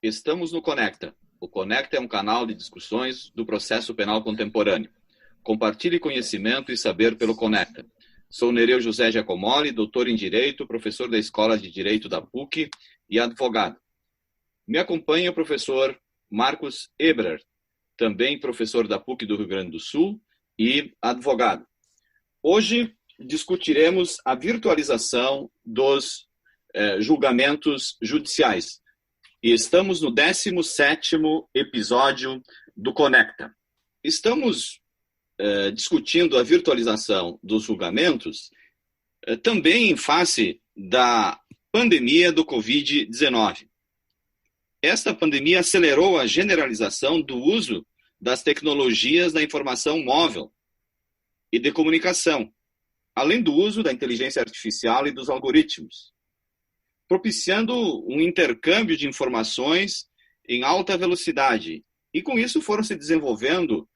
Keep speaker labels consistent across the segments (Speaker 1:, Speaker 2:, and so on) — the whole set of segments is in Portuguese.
Speaker 1: Estamos no Conecta. O Conecta é um canal de discussões do processo penal contemporâneo. Compartilhe conhecimento e saber pelo Conecta. Sou Nereu José Giacomoli, doutor em Direito, professor da Escola de Direito da PUC e advogado. Me acompanha o professor Marcos Ebrard, também professor da PUC do Rio Grande do Sul e advogado. Hoje discutiremos a virtualização dos julgamentos judiciais. E estamos no 17º episódio do Conecta. Estamos discutindo a virtualização dos julgamentos também em face da pandemia do Covid-19. Esta pandemia acelerou a generalização do uso das tecnologias da informação móvel e de comunicação, além do uso da inteligência artificial e dos algoritmos, propiciando um intercâmbio de informações em alta velocidade. E com isso foram se desenvolvendo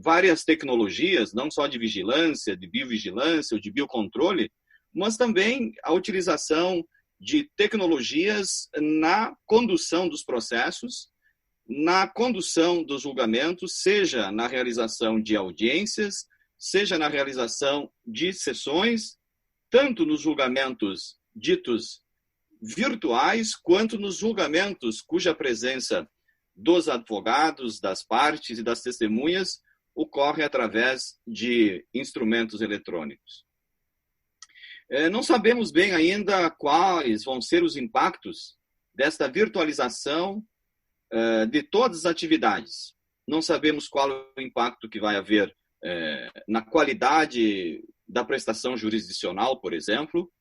Speaker 1: várias tecnologias, não só de vigilância, de biovigilância ou de biocontrole, mas também a utilização de tecnologias na condução dos processos, na condução dos julgamentos, seja na realização de audiências, seja na realização de sessões, tanto nos julgamentos ditos virtuais, quanto nos julgamentos cuja presença dos advogados, das partes e das testemunhas ocorre através de instrumentos eletrônicos. Não sabemos bem ainda quais vão ser os impactos desta virtualização de todas as atividades. Não sabemos qual é o impacto que vai haver na qualidade da prestação jurisdicional, por exemplo,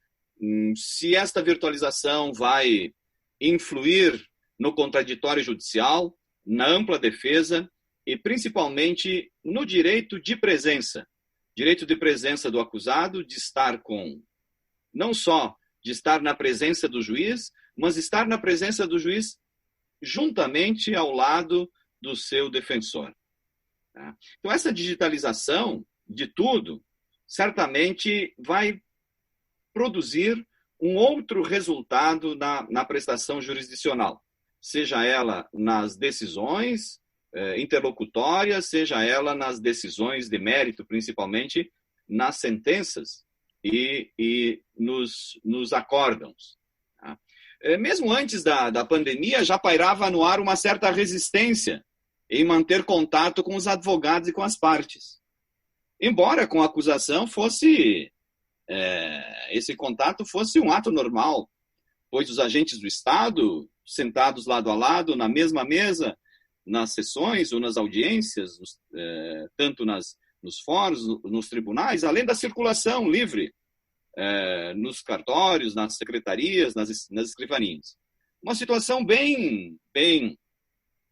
Speaker 1: se esta virtualização vai influir no contraditório judicial, na ampla defesa e principalmente no direito de presença do acusado, de estar não só de estar na presença do juiz, mas estar na presença do juiz juntamente ao lado do seu defensor. Então, essa digitalização de tudo certamente vai produzir um outro resultado na prestação jurisdicional, seja ela nas decisões interlocutórias, seja ela nas decisões de mérito, principalmente nas sentenças e nos acórdãos. Mesmo antes da pandemia, já pairava no ar uma certa resistência em manter contato com os advogados e com as partes. Embora com a acusação esse contato fosse um ato normal, pois os agentes do Estado, sentados lado a lado, na mesma mesa, nas sessões ou nas audiências, tanto nos fóruns, nos tribunais, além da circulação livre nos cartórios, nas secretarias, nas escrivanias. Uma situação bem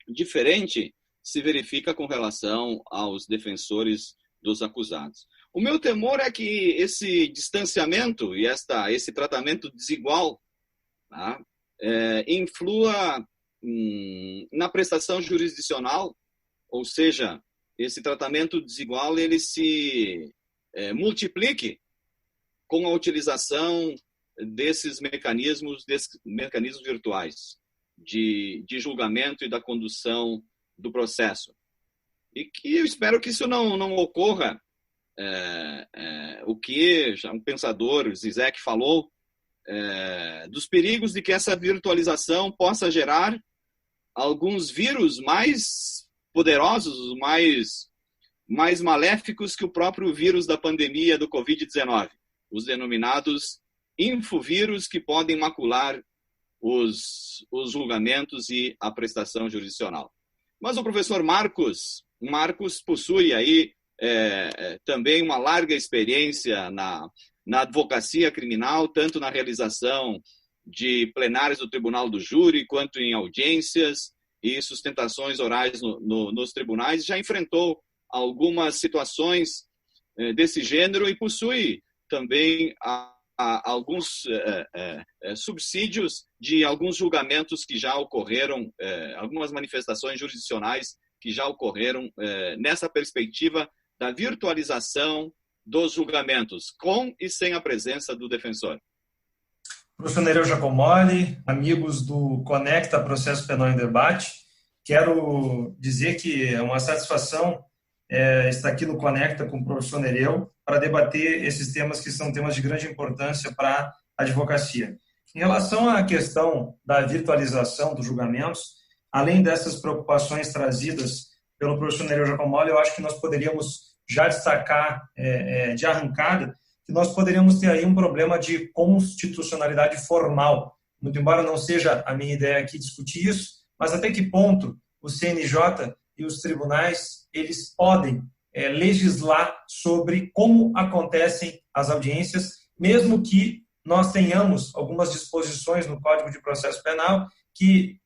Speaker 1: diferente se verifica com relação aos defensores dos acusados. O meu temor é que esse distanciamento e esse tratamento desigual influa na prestação jurisdicional, ou seja, esse tratamento desigual ele se multiplique com a utilização desses mecanismos virtuais de julgamento e da condução do processo. E que eu espero que isso não ocorra. O que já um pensador, Zizek, falou, dos perigos de que essa virtualização possa gerar alguns vírus mais poderosos, mais maléficos que o próprio vírus da pandemia do Covid-19, os denominados infovírus, que podem macular os julgamentos e a prestação jurisdicional. Mas o professor Marcos possui aí também uma larga experiência na advocacia criminal, tanto na realização de plenários do Tribunal do Júri, quanto em audiências e sustentações orais nos tribunais. Já enfrentou algumas situações desse gênero e possui também alguns subsídios de alguns julgamentos que já ocorreram, algumas manifestações jurisdicionais que já ocorreram nessa perspectiva da virtualização dos julgamentos, com e sem a presença do defensor.
Speaker 2: Professor Nereu Giacomoli, amigos do Conecta Processo Penal em Debate, quero dizer que é uma satisfação estar aqui no Conecta com o professor Nereu para debater esses temas que são temas de grande importância para a advocacia. Em relação à questão da virtualização dos julgamentos, além dessas preocupações trazidas pelo professor Nereu Giacomoli, eu acho que nós poderíamos já destacar de arrancada que nós poderíamos ter aí um problema de constitucionalidade formal. Muito embora não seja a minha ideia aqui discutir isso, mas até que ponto o CNJ e os tribunais eles podem legislar sobre como acontecem as audiências, mesmo que nós tenhamos algumas disposições no Código de Processo Penal que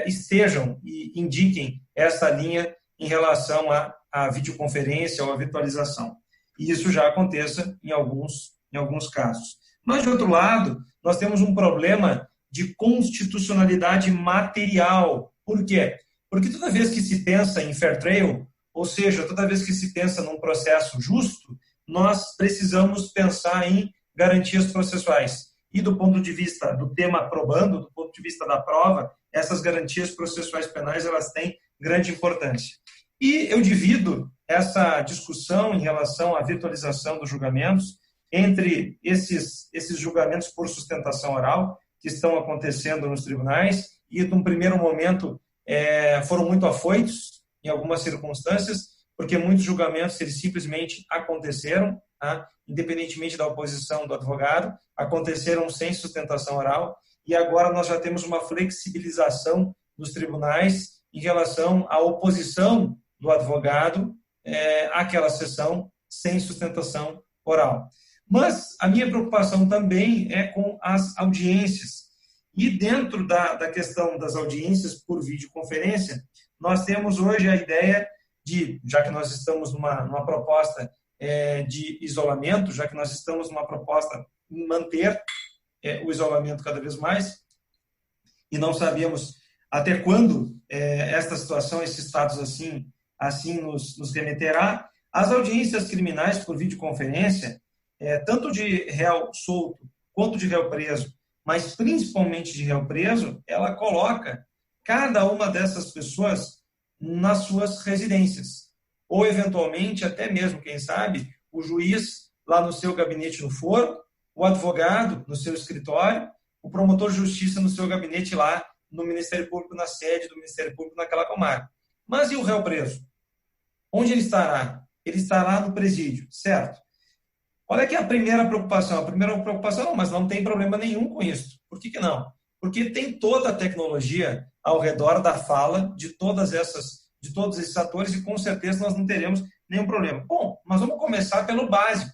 Speaker 2: estejam e indiquem essa linha em relação à videoconferência ou à virtualização. E isso já aconteça em alguns casos. Mas, de outro lado, nós temos um problema de constitucionalidade material. Por quê? Porque toda vez que se pensa em fair trial, ou seja, toda vez que se pensa num processo justo, nós precisamos pensar em garantias processuais. E do ponto de vista do tema probando, do ponto de vista da prova, essas garantias processuais penais elas têm grande importância. E eu divido essa discussão em relação à virtualização dos julgamentos entre esses julgamentos por sustentação oral que estão acontecendo nos tribunais e, num primeiro momento, foram muito afoitos em algumas circunstâncias, porque muitos julgamentos eles simplesmente aconteceram, tá? Independentemente da oposição do advogado, aconteceram sem sustentação oral, e agora nós já temos uma flexibilização dos tribunais em relação à oposição do advogado àquela sessão sem sustentação oral. Mas a minha preocupação também é com as audiências. E dentro da questão das audiências por videoconferência, nós temos hoje a ideia de, já que nós estamos numa proposta de isolamento, já que nós estamos numa proposta em manter o isolamento cada vez mais, e não sabemos até quando esta situação, esse status assim nos remeterá, as audiências criminais por videoconferência, tanto de réu solto quanto de réu preso, mas principalmente de réu preso, ela coloca cada uma dessas pessoas nas suas residências. Ou, eventualmente, até mesmo, quem sabe, o juiz lá no seu gabinete no foro, o advogado no seu escritório, o promotor de justiça no seu gabinete lá no Ministério Público, na sede do Ministério Público naquela comarca. Mas e o réu preso? Onde ele estará? Ele estará no presídio, certo? Qual é que é a primeira preocupação? A primeira preocupação, não, mas não tem problema nenhum com isso. Por que não? Porque tem toda a tecnologia ao redor da fala de todos esses atores e com certeza nós não teremos nenhum problema. Bom, mas vamos começar pelo básico.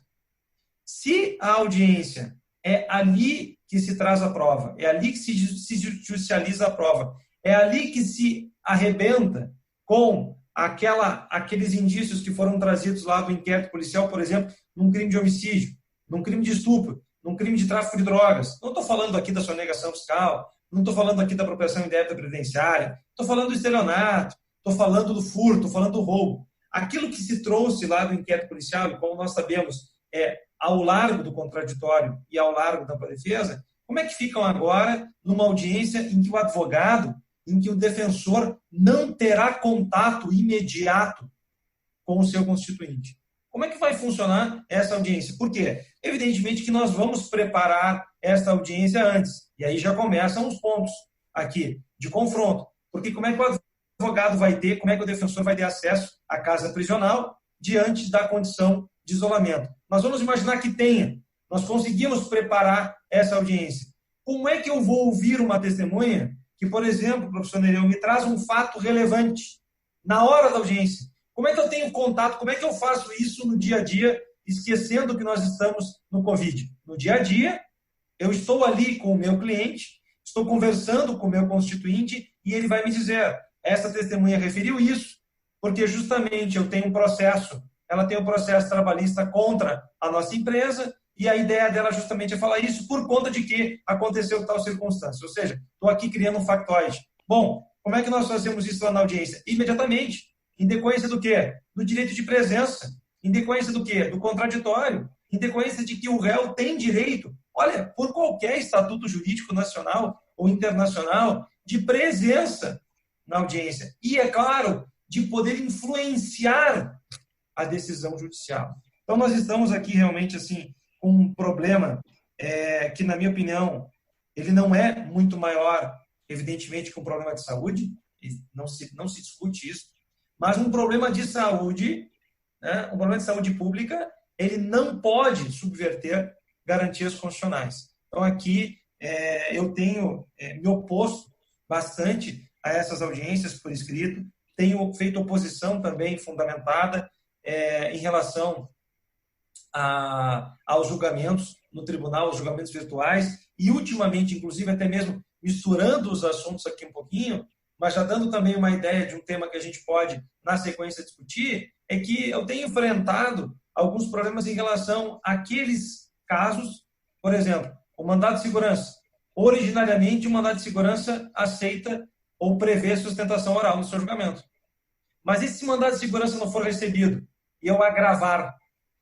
Speaker 2: Se a audiência é ali que se traz a prova, é ali que se judicializa a prova, é ali que se arrebenta com aqueles indícios que foram trazidos lá do inquérito policial, por exemplo, num crime de homicídio, num crime de estupro, num crime de tráfico de drogas. Não estou falando aqui da sonegação fiscal, não estou falando aqui da apropriação indébita previdenciária, estou falando do estelionato, estou falando do furto, estou falando do roubo. Aquilo que se trouxe lá do inquérito policial, e como nós sabemos, ao largo do contraditório e ao largo da defesa, como é que ficam agora numa audiência em que o advogado, em que o defensor não terá contato imediato com o seu constituinte? Como é que vai funcionar essa audiência? Por quê? Evidentemente que nós vamos preparar esta audiência antes. E aí já começam os pontos aqui de confronto. Porque como é que o advogado vai ter, como é que o defensor vai ter acesso à casa prisional diante da condição de isolamento? Nós vamos imaginar que tenha. Nós conseguimos preparar essa audiência. Como é que eu vou ouvir uma testemunha que, por exemplo, professor Nereu, me traz um fato relevante na hora da audiência? Como é que eu tenho contato? Como é que eu faço isso no dia a dia, esquecendo que nós estamos no Covid? No dia a dia, eu estou ali com o meu cliente, estou conversando com o meu constituinte e ele vai me dizer, essa testemunha referiu isso, porque justamente eu tenho um processo, ela tem um processo trabalhista contra a nossa empresa e a ideia dela justamente é falar isso por conta de que aconteceu tal circunstância. Ou seja, estou aqui criando um factoide. Bom, como é que nós fazemos isso lá na audiência? Imediatamente. Em decorrência do quê? Do direito de presença. Em decorrência do quê? Do contraditório. Em decorrência de que o réu tem direito. olha, por qualquer estatuto jurídico nacional ou internacional, de presença na audiência. E, é claro, de poder influenciar a decisão judicial. Então, nós estamos aqui realmente assim, com um problema que, na minha opinião, ele não é muito maior, evidentemente, que um problema de saúde, não se discute isso, mas um problema de saúde, né, um problema de saúde pública, ele não pode subverter garantias constitucionais. Então, aqui, eu tenho me oposto bastante a essas audiências por escrito, tenho feito oposição também fundamentada em relação aos julgamentos no tribunal, aos julgamentos virtuais, e ultimamente, inclusive, até mesmo misturando os assuntos aqui um pouquinho, mas já dando também uma ideia de um tema que a gente pode, na sequência, discutir, é que eu tenho enfrentado alguns problemas em relação àqueles casos, por exemplo, o mandado de segurança. Originariamente, o mandado de segurança aceita ou prevê sustentação oral no seu julgamento. Mas e se esse mandado de segurança não for recebido e eu agravar?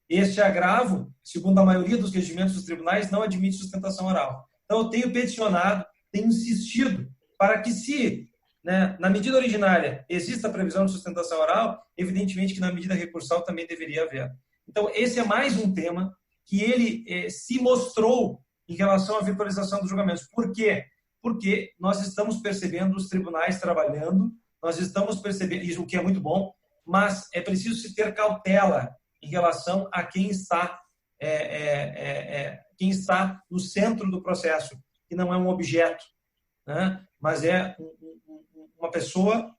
Speaker 2: Este agravo, segundo a maioria dos regimentos dos tribunais, não admite sustentação oral. Então, eu tenho peticionado, tenho insistido para que, se, né, na medida originária exista a previsão de sustentação oral, evidentemente que na medida recursal também deveria haver. Então, esse é mais um tema que ele se mostrou em relação à virtualização dos julgamentos. Por quê? Porque nós estamos percebendo os tribunais trabalhando, nós estamos percebendo, isso o que é muito bom, mas é preciso se ter cautela em relação a quem está no centro do processo, que não é um objeto, né? Mas é uma pessoa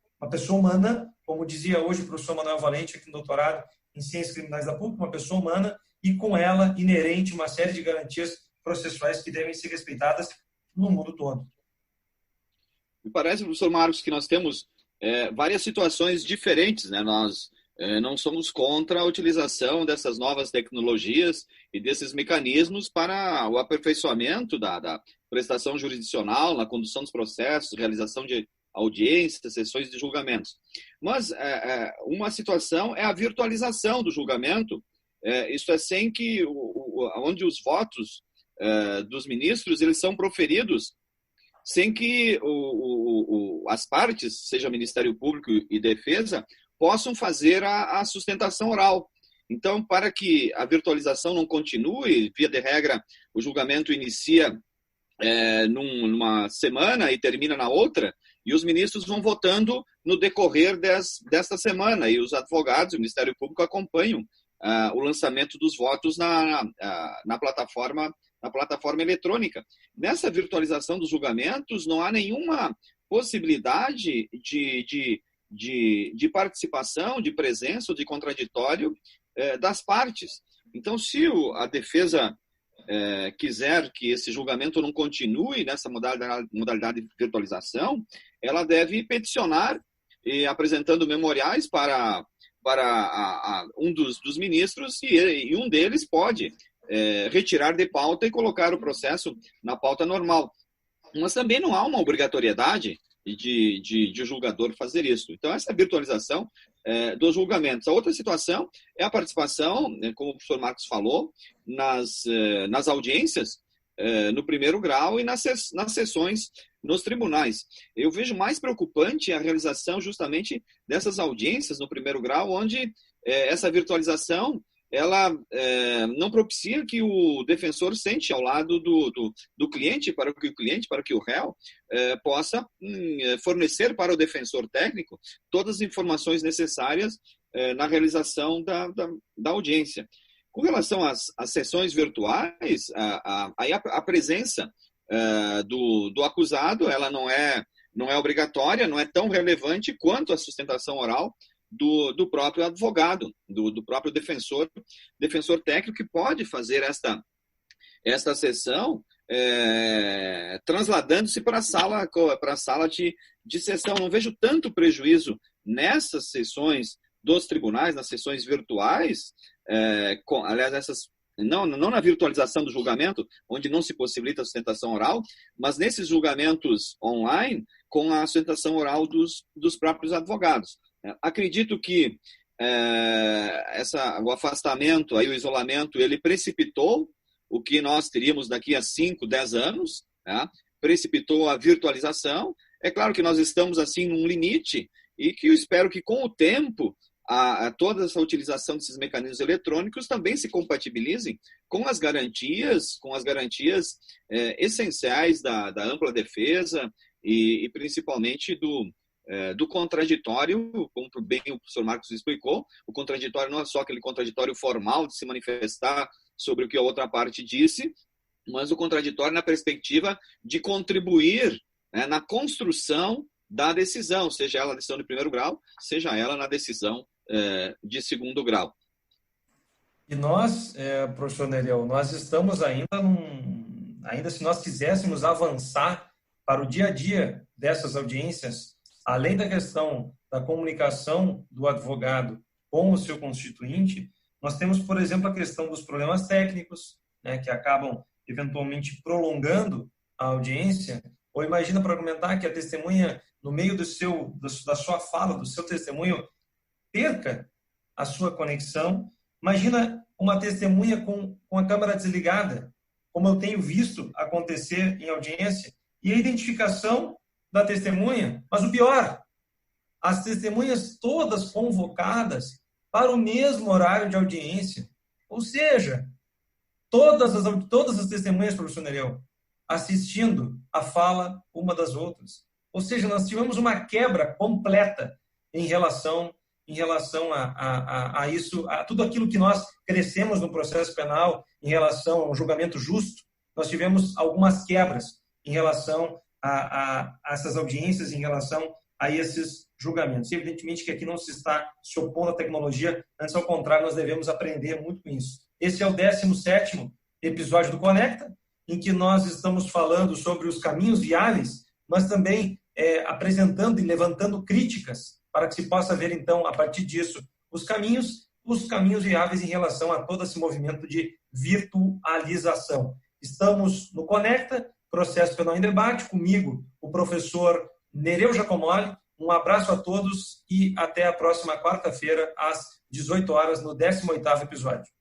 Speaker 2: humana, como dizia hoje o professor Manuel Valente, aqui no doutorado em Ciências Criminais da PUC, uma pessoa humana e com ela inerente uma série de garantias processuais que devem ser respeitadas no mundo todo.
Speaker 1: Me parece, professor Marcos, que nós temos várias situações diferentes, né? Nós não somos contra a utilização dessas novas tecnologias e desses mecanismos para o aperfeiçoamento da prestação jurisdicional, na condução dos processos, realização de audiências, sessões de julgamentos. Mas uma situação é a virtualização do julgamento, isto é, sem que, onde os votos dos ministros eles são proferidos sem que as partes, seja Ministério Público e Defesa, possam fazer a sustentação oral. Então, para que a virtualização não continue, via de regra, o julgamento inicia numa semana e termina na outra, e os ministros vão votando no decorrer desta semana, e os advogados, o Ministério Público, acompanham o lançamento dos votos na plataforma eletrônica. Nessa virtualização dos julgamentos, não há nenhuma possibilidade de participação, de presença ou de contraditório das partes. Então, se a defesa quiser que esse julgamento não continue nessa modalidade de virtualização, ela deve peticionar, apresentando memoriais para um dos ministros, e um deles pode retirar de pauta e colocar o processo na pauta normal. Mas também não há uma obrigatoriedade de julgador fazer isso. Então, essa virtualização dos julgamentos. A outra situação é a participação, como o professor Marcos falou, nas audiências no primeiro grau e nas sessões nos tribunais. Eu vejo mais preocupante a realização justamente dessas audiências no primeiro grau, onde essa virtualização ela não propicia que o defensor sente ao lado do cliente, para que o réu possa fornecer para o defensor técnico todas as informações necessárias na realização da audiência. Com relação às sessões virtuais, a presença do acusado ela não é obrigatória, não é tão relevante quanto a sustentação oral do próprio advogado, do próprio defensor técnico, que pode fazer esta sessão trasladando-se para a sala de sessão. Não vejo tanto prejuízo nessas sessões dos tribunais, nas sessões virtuais, aliás, não na virtualização do julgamento, onde não se possibilita a sustentação oral, mas nesses julgamentos online, com a sustentação oral dos próprios advogados. Acredito que o afastamento, o isolamento, ele precipitou o que nós teríamos daqui a 5, 10 anos, tá? Precipitou a virtualização. É claro que nós estamos assim num limite e que eu espero que com o tempo toda essa utilização desses mecanismos eletrônicos também se compatibilizem com as garantias essenciais da ampla defesa e principalmente do contraditório, como bem o professor Marcos explicou. O contraditório não é só aquele contraditório formal de se manifestar sobre o que a outra parte disse, mas o contraditório na perspectiva de contribuir, né, na construção da decisão, seja ela na decisão de primeiro grau, seja ela na decisão de segundo grau.
Speaker 2: E nós, professor Nereu, nós estamos ainda se nós quiséssemos avançar para o dia a dia dessas audiências, além da questão da comunicação do advogado com o seu constituinte, nós temos, por exemplo, a questão dos problemas técnicos, né, que acabam eventualmente prolongando a audiência. Ou imagina para argumentar que a testemunha, no meio da sua fala, do seu testemunho, perca a sua conexão. Imagina uma testemunha com a câmera desligada, como eu tenho visto acontecer em audiência, e a identificação da testemunha. Mas o pior, as testemunhas todas convocadas para o mesmo horário de audiência. Ou seja, todas as testemunhas, professor Nereu, assistindo a fala uma das outras. Ou seja, nós tivemos uma quebra completa em relação a isso, a tudo aquilo que nós crescemos no processo penal em relação a um julgamento justo. Nós tivemos algumas quebras em relação a essas audiências, em relação a esses julgamentos. E evidentemente que aqui não se está se opondo à tecnologia, antes ao contrário, nós devemos aprender muito com isso. Esse é o 17º episódio do Conecta, em que nós estamos falando sobre os caminhos viáveis, mas também apresentando e levantando críticas para que se possa ver, então, a partir disso, os caminhos viáveis em relação a todo esse movimento de virtualização. Estamos no Conecta, Processo Penal em Debate, comigo, o professor Nereu Giacomoli. Um abraço a todos e até a próxima quarta-feira, às 18 horas, no 18º episódio.